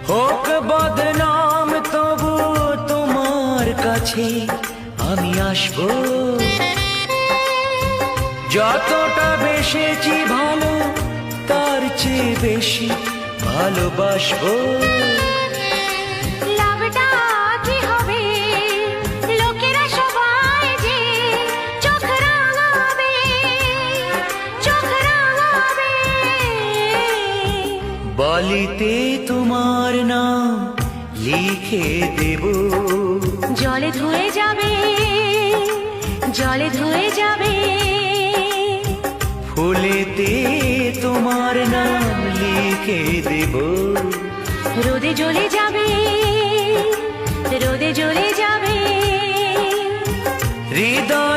হোক বদনাম তবু তোমার কাছে আমি আসবো। যতটা বেসেছি ভালো তার চেয়ে বেশি ভালোবাসবো। লাভটা কি হবে লোকেরা সবাই যে চোখ রাঙাবে, চোখ রাঙাবে। বালিতে তোমার নাম লিখে দেব, জলে ধুয়ে যাবে, জলে ধুয়ে যাবে। ফুলেতে তোমার নাম লিখে দেব, রোদে জ্বলে যাবে, রোদে জ্বলে যাবে। হৃদয়